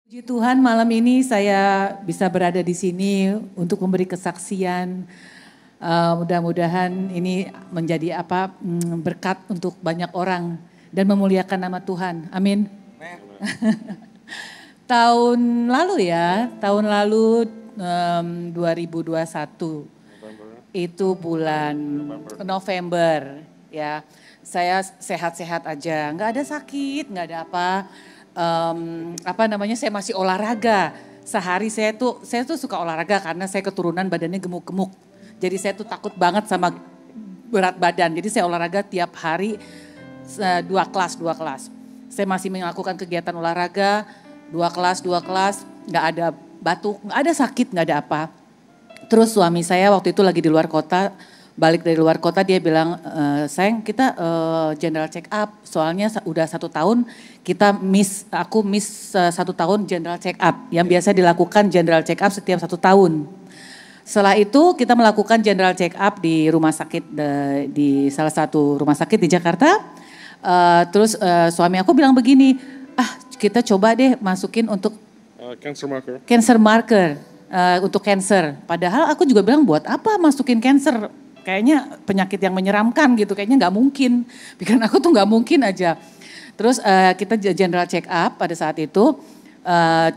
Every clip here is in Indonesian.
Puji Tuhan malam ini saya bisa berada di sini untuk memberi kesaksian. Mudah-mudahan ini menjadi berkat untuk banyak orang dan memuliakan nama Tuhan. Amin. Tahun lalu 2021 itu bulan November ya. Saya sehat-sehat aja, nggak ada sakit, nggak ada saya masih olahraga. Sehari saya tuh suka olahraga karena saya keturunan badannya gemuk-gemuk. Jadi saya tuh takut banget sama berat badan. Jadi saya olahraga tiap hari 2 kelas. Saya masih melakukan kegiatan olahraga 2 kelas, nggak ada batuk, nggak ada sakit, nggak ada apa. Terus suami saya waktu itu lagi di luar kota, balik dari luar kota dia bilang, sayang kita general check up, soalnya udah 1 tahun aku miss 1 tahun general check up, yang biasa dilakukan general check up setiap 1 tahun. Setelah itu kita melakukan general check up di rumah sakit, di salah satu rumah sakit di Jakarta. Terus suami aku bilang begini, kita coba deh masukin untuk cancer marker untuk cancer. Padahal aku juga bilang buat apa masukin cancer? Kayaknya penyakit yang menyeramkan gitu, kayaknya nggak mungkin. Pikiran aku tuh nggak mungkin aja. Terus kita general check up pada saat itu,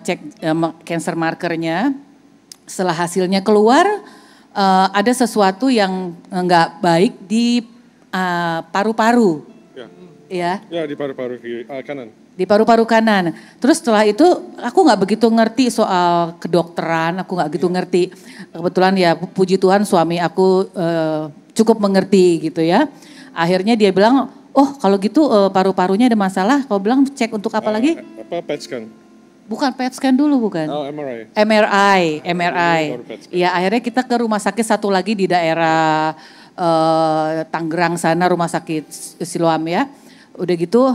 cek cancer markernya. Setelah hasilnya keluar, ada sesuatu yang nggak baik di paru-paru. Ya, di paru-paru kanan. Di paru-paru kanan. Terus setelah itu aku nggak begitu ngerti soal kedokteran, aku nggak begitu ngerti. Kebetulan ya puji Tuhan suami aku cukup mengerti gitu ya. Akhirnya dia bilang, oh kalau gitu paru-parunya ada masalah. Kau bilang cek untuk apa lagi? PET scan. Bukan PET scan dulu bukan? Oh MRI. MRI. Iya akhirnya kita ke rumah sakit satu lagi di daerah Tangerang sana, rumah sakit Siloam ya. Udah gitu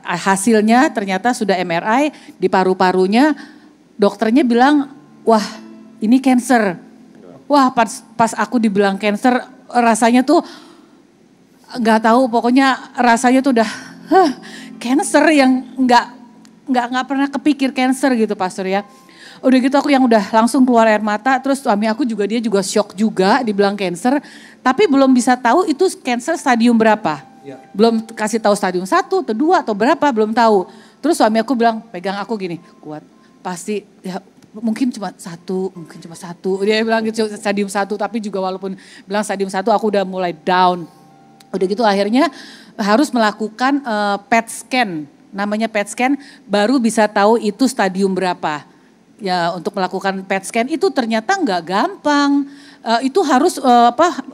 hasilnya ternyata sudah MRI di paru-parunya, dokternya bilang wah ini cancer. Wah pas aku dibilang cancer rasanya tuh nggak tahu, pokoknya rasanya tuh udah cancer yang nggak pernah kepikir cancer gitu pastor ya. Udah gitu aku yang udah langsung keluar air mata, terus suami aku juga dia juga shock juga dibilang cancer, tapi belum bisa tahu itu cancer stadium berapa. Ya. Belum kasih tahu stadium 1 atau 2 atau berapa, belum tahu. Terus suami aku bilang, pegang aku gini, kuat. Pasti ya mungkin cuma satu. Dia bilang gitu stadium 1, tapi juga walaupun bilang stadium 1 aku udah mulai down. Udah gitu akhirnya harus melakukan PET scan. Namanya PET scan baru bisa tahu itu stadium berapa. Ya untuk melakukan PET scan itu ternyata nggak gampang. Itu harus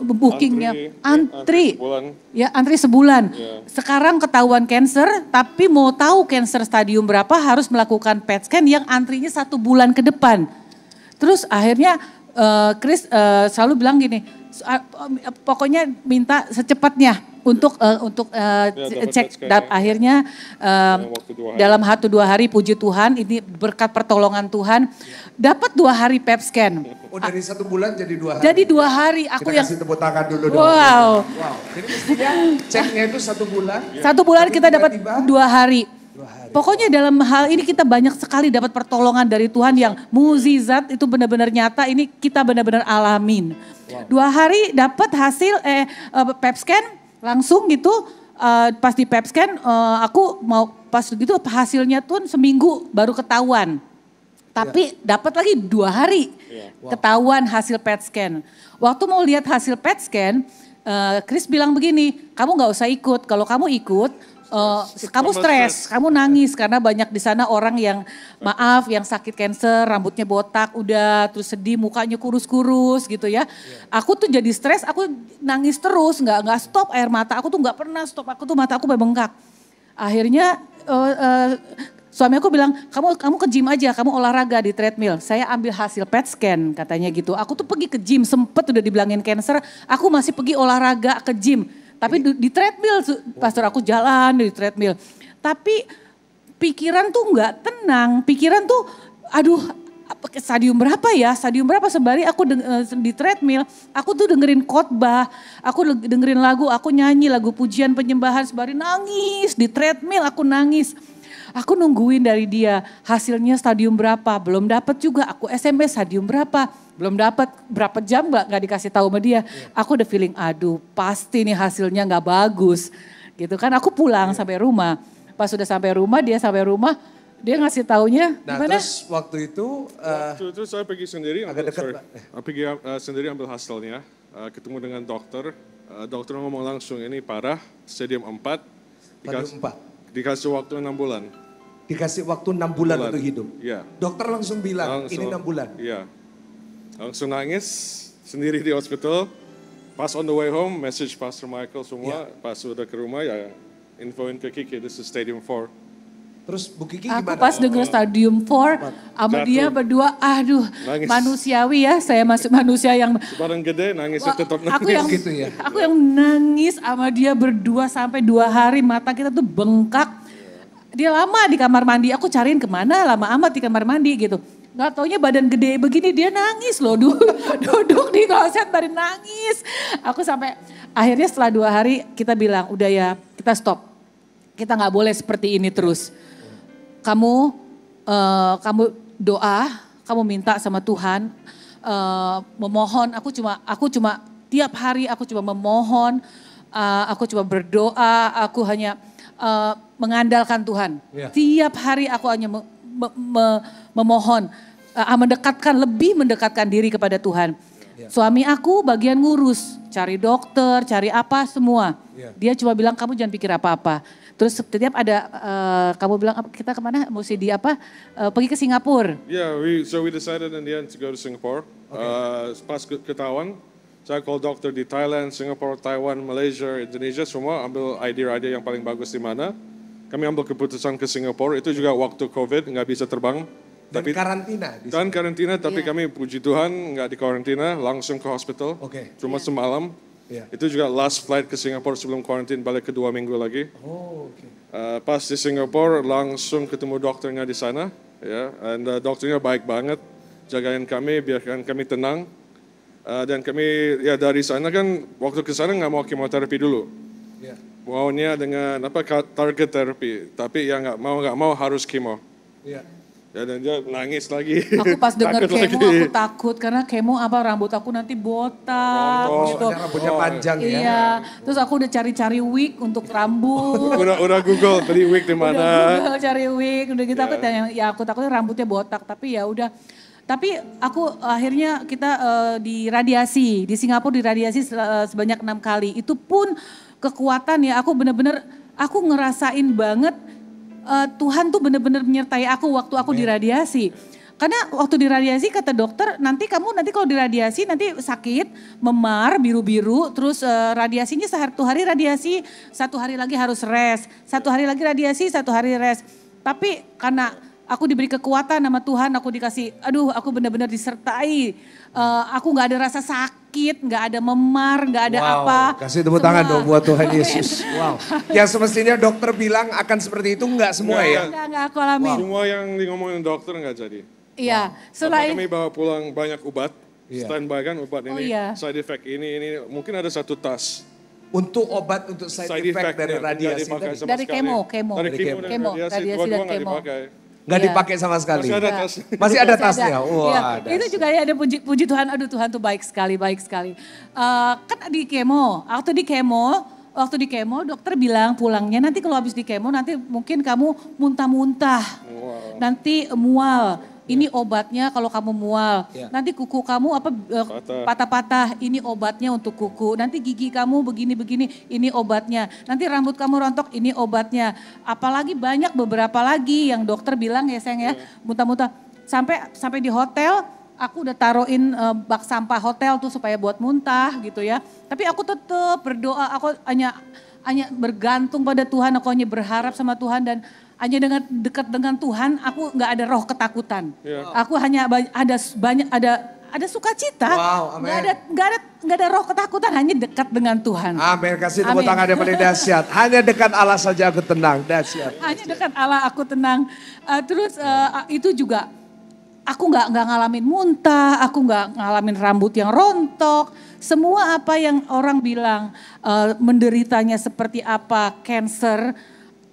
bookingnya antri sebulan. Yeah. Sekarang ketahuan cancer, tapi mau tahu cancer stadium berapa harus melakukan PET scan yang antrinya 1 bulan ke depan. Terus akhirnya Chris selalu bilang gini, pokoknya minta secepatnya untuk cek. Akhirnya dalam 1-2 hari puji Tuhan ini berkat pertolongan Tuhan dapat 2 hari PET scan. Oh dari 1 bulan jadi 2 hari. Jadi 2 hari aku kita kasih tepuk tangan dulu dong. Wow. Jadi mestinya ceknya itu 1 bulan. 1 bulan kita dapat 2 hari. Pokoknya dalam hal ini kita banyak sekali dapat pertolongan dari Tuhan yang mukjizat itu benar-benar nyata, ini kita benar-benar alamin. 2 hari dapat hasil PET scan langsung gitu, pas di PET scan aku mau pas gitu hasilnya tuh seminggu baru ketahuan. Tapi dapat lagi 2 hari ketahuan hasil PET scan. Waktu mau lihat hasil PET scan, Chris bilang begini, kamu gak usah ikut, kalau kamu ikut kamu stres, kamu nangis karena banyak di sana orang yang yang sakit cancer, rambutnya botak, udah terus sedih, mukanya kurus-kurus gitu ya. Aku tuh jadi stres, aku nangis terus, nggak stop air mata, aku tuh nggak pernah stop, aku tuh mata aku bengkak. Akhirnya suami aku bilang, kamu ke gym aja, kamu olahraga di treadmill. Saya ambil hasil PET scan katanya gitu. Aku tuh pergi ke gym, sempet udah dibilangin cancer, aku masih pergi olahraga ke gym. Tapi di treadmill, pastor aku jalan di treadmill. Tapi pikiran tuh nggak tenang, pikiran tuh aduh stadium berapa ya, stadium berapa sembari aku di treadmill, aku tuh dengerin khotbah, aku dengerin lagu, aku nyanyi lagu pujian penyembahan sembari nangis di treadmill, aku nangis. Aku nungguin dari dia hasilnya stadium berapa, belum dapat juga. Aku SMS stadium berapa, belum dapat. Berapa jam nggak dikasih tahu sama dia. Aku udah feeling, aduh pasti nih hasilnya nggak bagus. Gitu kan, aku pulang sampai rumah. Pas sudah sampai rumah, dia ngasih taunya Nah gimana? terus waktu itu Waktu itu saya pergi sendiri, agak dekat, Pak. pergi sendiri ambil hasilnya, ketemu dengan dokter. Dokter ngomong langsung ini parah, stadium 4. stadium 4. Dikasih waktu 6 bulan. Dikasih waktu 6 bulan untuk hidup. Iya. Dokter langsung bilang ini 6 bulan. Iya. Langsung nangis sendiri di hospital. Pas on the way home, message Pastor Michael semua. Pas udah ke rumah ya infoin ke Kiki, this is stadium 4. Terus Bu Kiki Aku gimana? pas denger stadium 4 sama dia berdua, aduh Nangis. manusiawi ya, saya masuk manusia yang Sebarang gede nangisnya tetap nangis. Gitu ya? Aku yang nangis sama dia berdua sampai 2 hari, mata kita tuh bengkak. Dia lama di kamar mandi, aku cariin kemana lama amat di kamar mandi gitu. Gak taunya badan gede begini dia nangis loh, duduk di kloset dari nangis. Aku sampai akhirnya setelah 2 hari kita bilang udah ya kita stop. Kita gak boleh seperti ini terus. Kamu doa, kamu minta sama Tuhan, memohon. Aku cuma tiap hari aku cuma memohon, aku cuma berdoa, aku hanya mengandalkan Tuhan. Ya. Tiap hari aku hanya memohon, lebih mendekatkan diri kepada Tuhan. Ya. Suami aku bagian ngurus, cari dokter, cari apa semua. Ya. Dia cuma bilang kamu jangan pikir apa-apa. Terus setiap ada, kamu bilang kita kemana, mesti pergi ke Singapura. Yeah, so we decided in the end to go to Singapore. Pas ketahuan, saya call dokter di Thailand, Singapore, Taiwan, Malaysia, Indonesia, semua ambil idea yang paling bagus di mana. Kami ambil keputusan ke Singapura, itu juga waktu COVID, nggak bisa terbang. Dan karantina. Dan karantina, tapi kami puji Tuhan nggak di karantina, langsung ke hospital. Oke. Cuma semalam. Iya. Itu juga last flight ke Singapura sebelum karantina, balik ke 2 minggu lagi. Oh, oke. Pas di Singapura langsung ketemu dokternya di sana, ya, and dokternya baik banget, jagain kami, biarkan kami tenang, dan kami ya dari sana kan waktu ke sana nggak mau kemoterapi dulu, Ya. maunya dengan target terapi, tapi ya nggak mau harus kemo, Ya. ya dan dia nangis lagi. Aku pas dengar Takut kemo lagi. aku takut karena kemo rambut aku nanti botak gitu. Soalnya rambutnya panjang ya. Iya, terus aku udah cari-cari wig untuk rambut. udah Google beli wig di mana. Udah Google cari wig, udah gitu aku tanya, ya aku takutnya rambutnya botak, tapi ya udah. Tapi aku akhirnya kita diradiasi, di Singapura diradiasi sebanyak 6 kali. Itu pun kekuatan ya, aku bener-bener, aku ngerasain banget Tuhan tuh bener-bener menyertai aku waktu aku diradiasi. Karena waktu diradiasi kata dokter, nanti kalau diradiasi nanti sakit, memar, biru-biru, terus radiasinya 1 hari radiasi, 1 hari lagi harus rest, 1 hari lagi radiasi, 1 hari rest. Tapi karena aku diberi kekuatan sama Tuhan, aku dikasih, aku benar-benar disertai. Aku gak ada rasa sakit, gak ada memar, gak ada apa. Kasih tepuk tangan dong buat Tuhan Yesus. Wow. Yang semestinya dokter bilang akan seperti itu enggak semua ya? Enggak aku alamin. Semua yang ngomongin dokter nggak jadi. Iya, Karena kami bawa pulang banyak obat, Iya. standby kan obat ini, iya. side effect ini, mungkin ada 1 tas. Untuk obat untuk side effect dari effect-nya radiasi nggak dipakai tadi. sama Dari sekali. kemo. Dari kemo dan Kemo, radiasi, radiasi dua-dua dan nggak kemo. dipakai. Nggak Iya. dipakai sama sekali. Masih ada tas. Masih ada Masih tasnya. ada. Wah, Iya, dahsyat. itu juga ya ada puji Tuhan, aduh Tuhan tuh baik sekali. Kan di kemo, waktu di kemo dokter bilang pulangnya nanti kalau habis di kemo nanti mungkin kamu muntah-muntah, nanti mual. Ini obatnya kalau kamu mual. Ya. Nanti kuku kamu patah-patah. Ini obatnya untuk kuku. Nanti gigi kamu begini-begini. Ini obatnya. Nanti rambut kamu rontok. Ini obatnya. Apalagi banyak beberapa lagi yang dokter bilang ya sayang ya. Muntah-muntah. Sampai di hotel aku udah taruhin bak sampah hotel tuh supaya buat muntah gitu ya. Tapi aku tetap berdoa. Aku hanya bergantung pada Tuhan. Aku hanya berharap sama Tuhan dan hanya dengan dekat dengan Tuhan, aku nggak ada roh ketakutan. Yeah. Aku hanya ada sukacita. Wow, amin. Nggak ada roh ketakutan, hanya dekat dengan Tuhan. Amin, kasih tepuk Amin. tangan yang paling dahsyat. Hanya dekat Allah saja aku tenang, dahsyat. Hanya dekat Allah aku tenang. Terus itu juga aku nggak ngalamin muntah, aku nggak ngalamin rambut yang rontok. Semua apa yang orang bilang menderitanya seperti apa, cancer.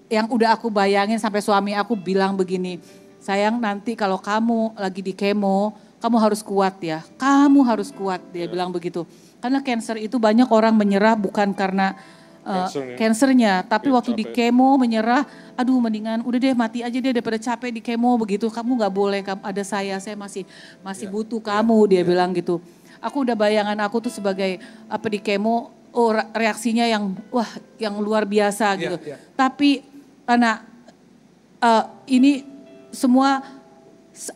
yang udah aku bayangin sampai suami aku bilang begini, sayang nanti kalau kamu lagi di kemo, kamu harus kuat ya, kamu harus kuat, dia bilang begitu. Karena cancer itu banyak orang menyerah bukan karena cancernya, tapi waktu di kemo menyerah, aduh mendingan udah deh mati aja deh daripada capek di kemo begitu, kamu gak boleh, ada saya masih butuh kamu, dia bilang gitu. Aku udah bayangan aku tuh sebagai apa di kemo, reaksinya yang wah yang luar biasa gitu. Tapi karena ini semua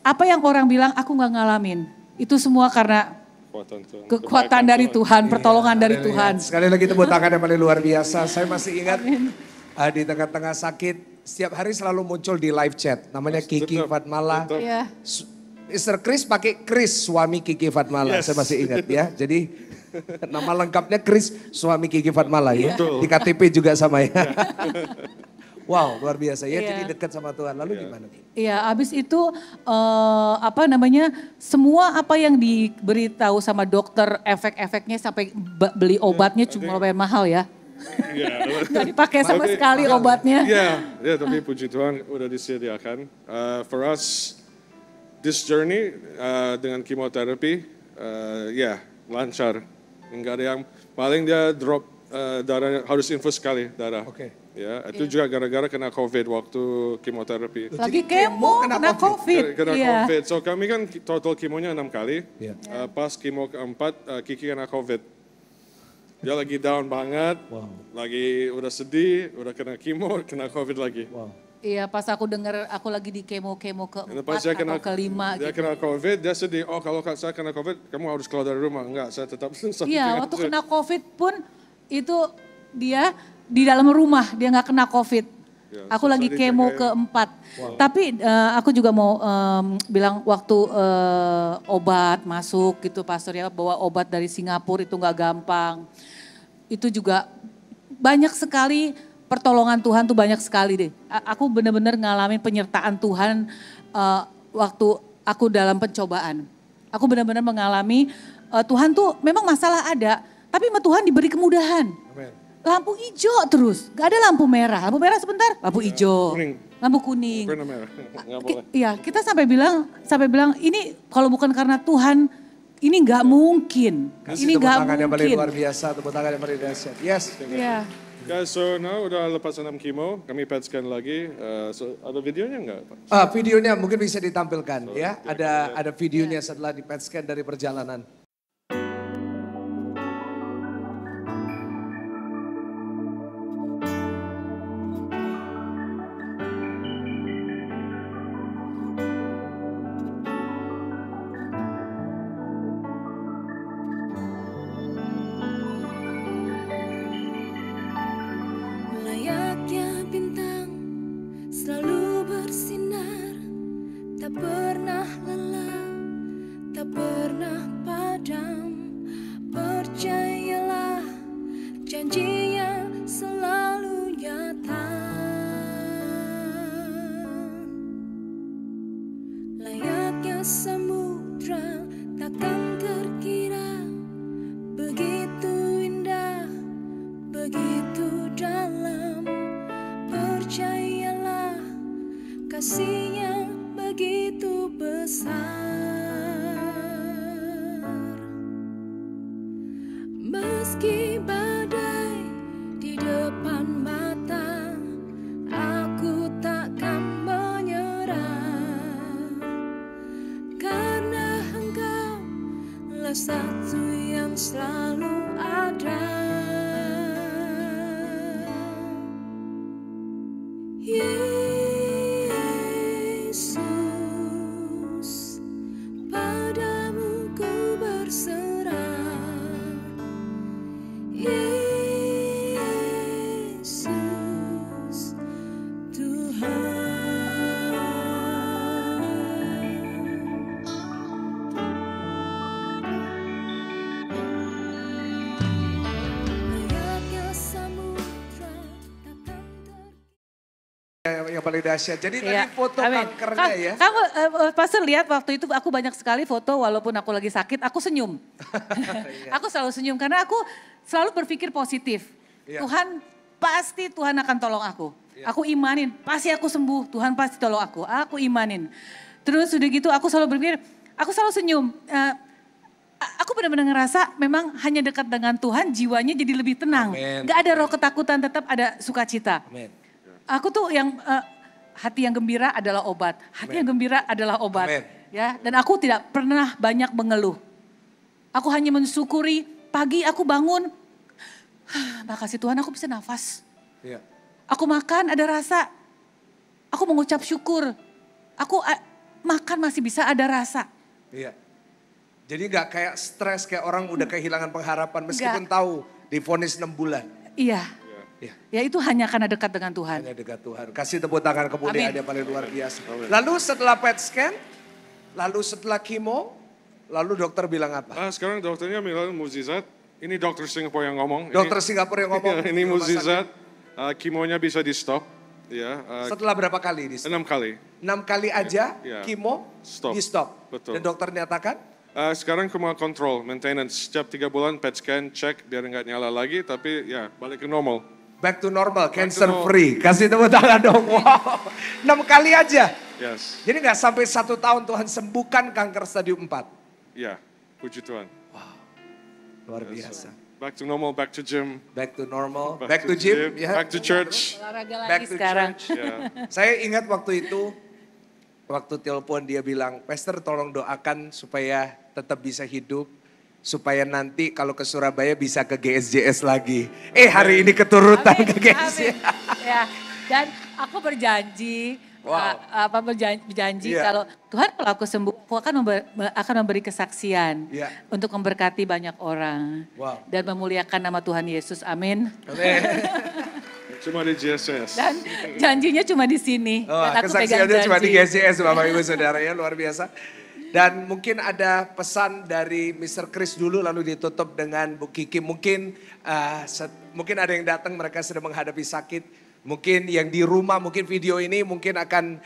apa yang orang bilang aku nggak ngalamin. Itu semua karena kekuatan dari Tuhan, pertolongan dari Tuhan. Sekali lagi tepuk tangan yang paling luar biasa. Saya masih ingat di tengah-tengah sakit, setiap hari selalu muncul di live chat. Namanya Kiki Fatmala. Mr. Chris pakai Chris, suami Kiki Fatmala. Saya masih ingat ya. Jadi nama lengkapnya Chris, suami Kiki Fatmala ya. Di KTP juga sama ya. Wow, luar biasa ya. Jadi dekat sama Tuhan. Lalu gimana? Iya, abis itu semua apa yang diberitahu sama dokter, efek-efeknya sampai beli obatnya cuma lumayan mahal ya. Nggak dipakai sama sekali obatnya. Ya, tapi puji Tuhan udah disediakan. For us, this journey dengan kemoterapi, lancar. Enggak ada yang, paling dia drop darah, harus infus sekali darah. Ya, itu juga gara-gara kena COVID waktu kemoterapi. Lagi kemo, kena COVID. Kena COVID. So kami kan total kemonya 6 kali. Pas kemo keempat, Kiki kena COVID. Dia lagi down banget, lagi udah sedih, udah kena kemo, kena COVID lagi. Iya, pas aku dengar aku lagi di kemo keempat atau kelima. Dia kena COVID, dia sedih. Oh kalau saya kena COVID, kamu harus keluar dari rumah. Enggak, saya tetap. Iya, waktu kena COVID pun itu dia di dalam rumah, dia nggak kena COVID. Aku lagi kemo keempat. Tapi aku juga mau bilang waktu obat masuk gitu pastor ya, bawa obat dari Singapura itu nggak gampang. Itu juga banyak sekali pertolongan Tuhan tuh banyak sekali deh. Aku benar-benar ngalamin penyertaan Tuhan waktu aku dalam pencobaan. Aku benar-benar mengalami Tuhan tuh memang masalah ada, tapi sama Tuhan diberi kemudahan. Amen. Lampu hijau terus, gak ada lampu merah. Lampu merah sebentar, lampu hijau, lampu kuning. Iya, kita sampai bilang ini kalau bukan karena Tuhan, ini nggak mungkin. Ini nggak mungkin. Yang paling luar biasa, tepuk tangan yang paling dahsyat. Yes. Yeah. Guys, so now udah lepas 6 kemo, kami PET scan lagi. So ada videonya nggak, Pak? Videonya mungkin bisa ditampilkan ya. Ada videonya setelah di PET scan dari perjalanan. Yang paling dahsyat. Jadi tadi foto kankernya ya. Kamu pastor lihat waktu itu aku banyak sekali foto walaupun aku lagi sakit, aku senyum. Aku selalu senyum karena aku selalu berpikir positif. Tuhan pasti Tuhan akan tolong aku. Aku imanin, pasti aku sembuh, Tuhan pasti tolong aku imanin. Terus udah gitu aku selalu berpikir, aku selalu senyum. Aku benar-benar ngerasa memang hanya dekat dengan Tuhan jiwanya jadi lebih tenang. Amen. Gak ada roh ketakutan, tetap ada sukacita. Amen. Aku tuh yang hati yang gembira adalah obat. Hati yang gembira adalah obat. Amen. Ya, dan aku tidak pernah banyak mengeluh. Aku hanya mensyukuri, pagi aku bangun, makasih Tuhan aku bisa nafas. Iya. Aku makan ada rasa, aku mengucap syukur. Aku makan masih bisa ada rasa. Iya. Jadi nggak kayak stres kayak orang udah kehilangan pengharapan meskipun tahu divonis 6 bulan. Iya. Iya. Ya itu hanya karena dekat dengan Tuhan. Hanya dekat Tuhan. Kasih tepuk tangan kemuliaan Amin. yang paling luar biasa. Lalu setelah PET scan, lalu setelah kimo, lalu dokter bilang apa? Sekarang dokternya bilang mukjizat. Ini dokter Singapura yang ngomong. Dokter Singapura yang ngomong. Ini mukjizat. Kimonya bisa di stop. Ya. Setelah berapa kali di stop? 6 kali. 6 kali aja Ya. kimo Stop. di stop. Betul. Dan dokter nyatakan? Sekarang cuma kontrol, maintenance. Setiap 3 bulan PET scan, cek biar nggak nyala lagi. Tapi ya balik ke normal. Back to normal, cancer free. Kasih tepuk tangan dong. Wow. 6 kali aja. Yes. Jadi nggak sampai 1 tahun Tuhan sembuhkan kanker stadium 4. Ya, puji Tuhan. Luar biasa. Back to normal, back to gym. Back to normal, back to gym. Ya. Back to church. Olahraga Back lagi to sekarang. church. Ya. Saya ingat waktu itu, waktu telepon dia bilang, Pastor tolong doakan supaya tetap bisa hidup. Supaya nanti kalau ke Surabaya bisa ke GSJS lagi. Hari ini keturutan Amin, ke GSJS. amin. Ya, dan aku berjanji, berjanji Iya. kalau Tuhan kalau aku sembuh, aku akan memberi kesaksian Iya. untuk memberkati banyak orang Wow. dan memuliakan nama Tuhan Yesus. Amin. Amin. Cuma di GSS. Dan janjinya cuma di sini. Dan aku pegang Kesaksiannya cuma di janji. GSJS Bapak Ibu Saudara ya, luar biasa. Dan mungkin ada pesan dari Mr. Chris dulu lalu ditutup dengan Bu Kiki. Mungkin ada yang datang mereka sedang menghadapi sakit. Mungkin yang di rumah mungkin video ini mungkin akan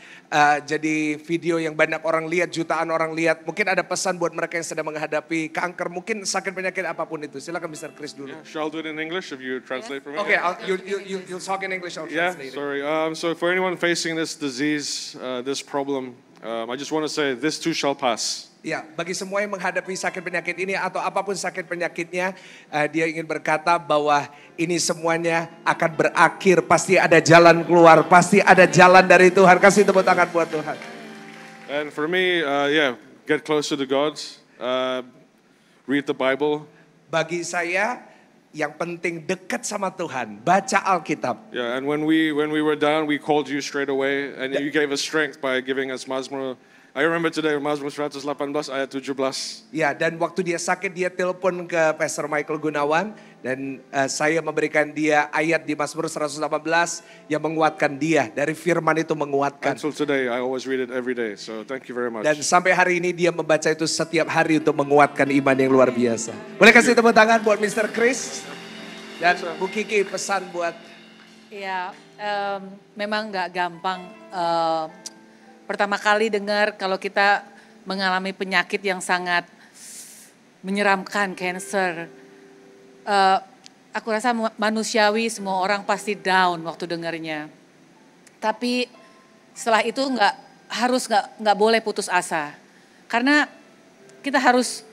jadi video yang banyak orang lihat, jutaan orang lihat. Mungkin ada pesan buat mereka yang sedang menghadapi kanker, mungkin sakit penyakit apapun itu. Silakan Mr. Chris dulu. Yeah, shall I do it in English if you translate for me? Okay, you'll talk in English, I'll Yeah, translate it. sorry. So for anyone facing this disease, this problem, I just want to say this too shall pass. Ya, bagi semua yang menghadapi sakit penyakit ini atau apapun sakit penyakitnya, dia ingin berkata bahwa ini semuanya akan berakhir. Pasti ada jalan keluar, pasti ada jalan dari Tuhan. Kasih tepuk tangan buat Tuhan. And for me, get closer to God, read the Bible. Bagi saya, yang penting dekat sama Tuhan, baca Alkitab. Yeah, and when we were down, we called you straight away, and you gave us strength by giving us Mazmur. I remember today Mazmur 118 ayat 17. Ya, dan waktu dia sakit dia telepon ke Pastor Michael Gunawan dan saya memberikan dia ayat di Mazmur 118 yang menguatkan dia, dari firman itu menguatkan. Until today, I always read it every day. So thank you very much. Dan sampai hari ini dia membaca itu setiap hari untuk menguatkan iman yang luar biasa. Boleh kasih tepuk tangan buat Mr. Chris dan Bu Kiki, pesan buat. Ya, memang nggak gampang. Pertama kali dengar kalau kita mengalami penyakit yang sangat menyeramkan, cancer. Aku rasa manusiawi, semua orang pasti down waktu dengarnya. Tapi setelah itu nggak boleh putus asa, karena kita harus,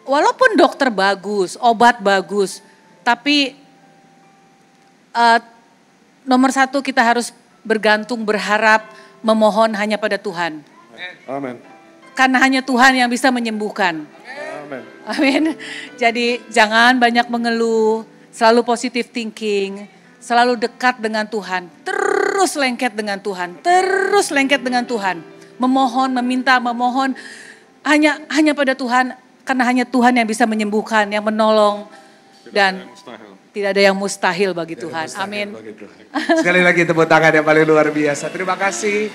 walaupun dokter bagus, obat bagus, tapi nomor satu kita harus bergantung, berharap, memohon hanya pada Tuhan. Amen. Karena hanya Tuhan yang bisa menyembuhkan. Amen. Amin. Jadi jangan banyak mengeluh, selalu positive thinking, selalu dekat dengan Tuhan. Terus lengket dengan Tuhan, terus lengket dengan Tuhan. Memohon, meminta, memohon hanya pada Tuhan. Karena hanya Tuhan yang bisa menyembuhkan, yang menolong. Dan tidak ada yang mustahil bagi Tuhan. Amin. Sekali lagi tepuk tangan yang paling luar biasa. Terima kasih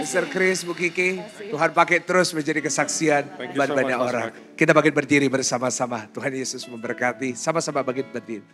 Mr. Chris, Bu Kiki. Tuhan pakai terus menjadi kesaksian buat banyak orang. Kita bangkit berdiri bersama-sama. Tuhan Yesus memberkati. Sama-sama bangkit berdiri.